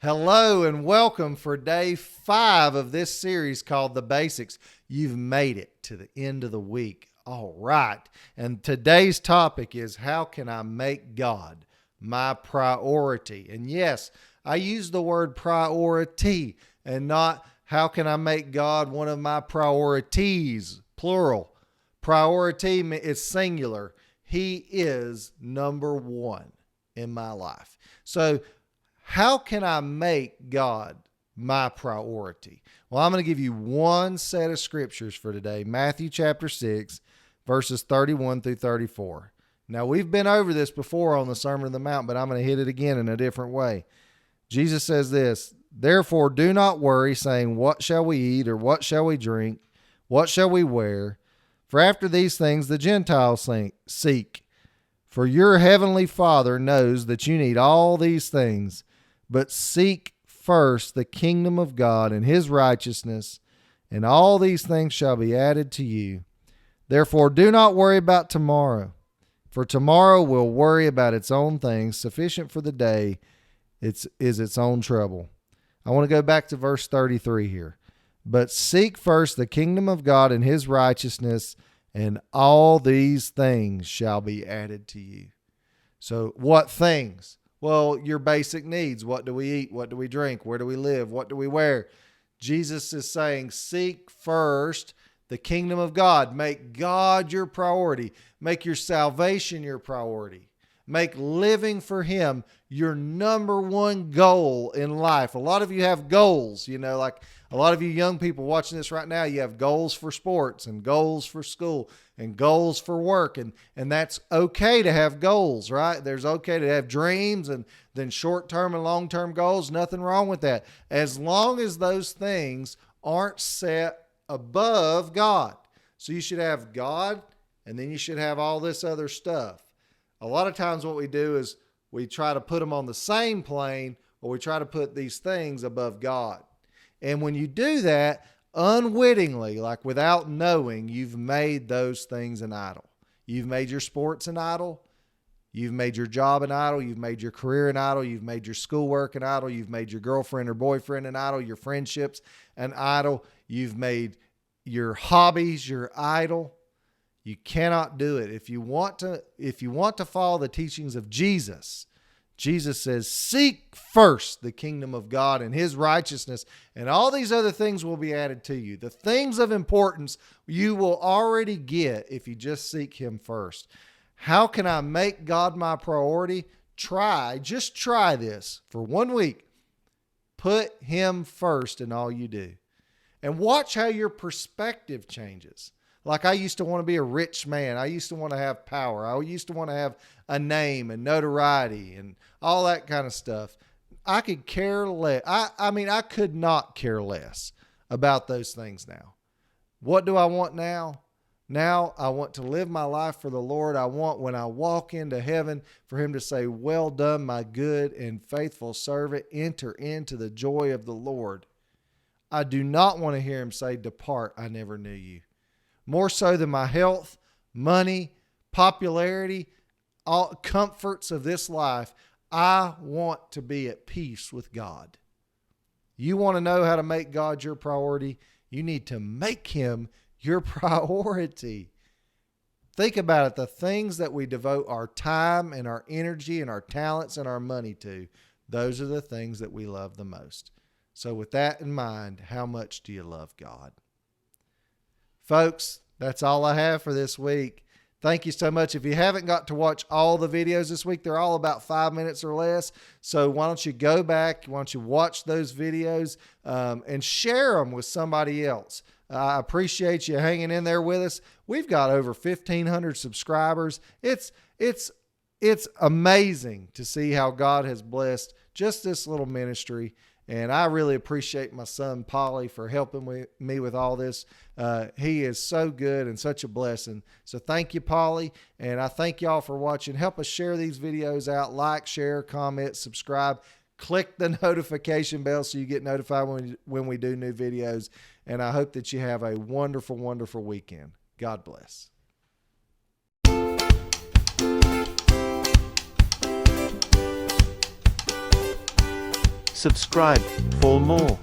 Hello and welcome for day 5 of this series called The Basics. You've made it to the end of the week. All right. And today's topic is, how can I make God my priority? And yes, I use the word priority and not how can I make God one of my priorities, plural. Priority is singular. He is number one in my life. So how can I make God my priority? Well, I'm going to give you one set of scriptures for today. Matthew chapter 6, verses 31 through 34. Now, we've been over this before on the Sermon on the Mount, but I'm going to hit it again in a different way. Jesus says this, "Therefore do not worry, saying, what shall we eat, or what shall we drink? What shall we wear? For after these things the Gentiles seek. For your heavenly Father knows that you need all these things. But seek first the kingdom of God and his righteousness, and all these things shall be added to you. Therefore do not worry about tomorrow, for tomorrow will worry about its own things. Sufficient for the day is its own trouble." I want to go back to verse 33 here. "But seek first the kingdom of God and his righteousness, and all these things shall be added to you." So what things? Well, your basic needs. What do we eat? What do we drink? Where do we live? What do we wear? Jesus is saying, seek first the kingdom of God. Make God your priority. Make your salvation your priority. Make living for him your number one goal in life. A lot of you have goals, like a lot of you young people watching this right now, you have goals for sports and goals for school and goals for work. And that's okay to have goals, right? There's okay to have dreams and then short-term and long-term goals. Nothing wrong with that. As long as those things aren't set above God. So you should have God, and then you should have all this other stuff. A lot of times what we do is we try to put them on the same plane, or we try to put these things above God. And when you do that, unwittingly, like without knowing, you've made those things an idol. You've made your sports an idol. You've made your job an idol. You've made your career an idol. You've made your schoolwork an idol. You've made your girlfriend or boyfriend an idol. Your friendships an idol. You've made your hobbies your idol. You cannot do it. If you want to follow the teachings of Jesus, Jesus says, seek first the kingdom of God and his righteousness, and all these other things will be added to you. The things of importance you will already get if you just seek him first. How can I make God my priority? Just try this for 1 week. Put him first in all you do. And watch how your perspective changes. Like, I used to want to be a rich man. I used to want to have power. I used to want to have a name and notoriety and all that kind of stuff. I could care less. I could not care less about those things now. What do I want now? Now I want to live my life for the Lord. I want, when I walk into heaven, for him to say, "Well done, my good and faithful servant. Enter into the joy of the Lord." I do not want to hear him say, "Depart, I never knew you." More so than my health, money, popularity, all comforts of this life, I want to be at peace with God. You want to know how to make God your priority? You need to make him your priority. Think about it. The things that we devote our time and our energy and our talents and our money to, those are the things that we love the most. So with that in mind, how much do you love God? Folks, that's all I have for this week. Thank you so much. If you haven't got to watch all the videos this week, they're all about 5 minutes or less. So why don't you go back? Why don't you watch those videos and share them with somebody else? I appreciate you hanging in there with us. We've got over 1,500 subscribers. It's amazing to see how God has blessed just this little ministry. And I really appreciate my son, Polly, for helping me with all this. He is so good and such a blessing. So thank you, Polly. And I thank y'all for watching. Help us share these videos out. Like, share, comment, subscribe. Click the notification bell so you get notified when we do new videos. And I hope that you have a wonderful, wonderful weekend. God bless. Subscribe for more.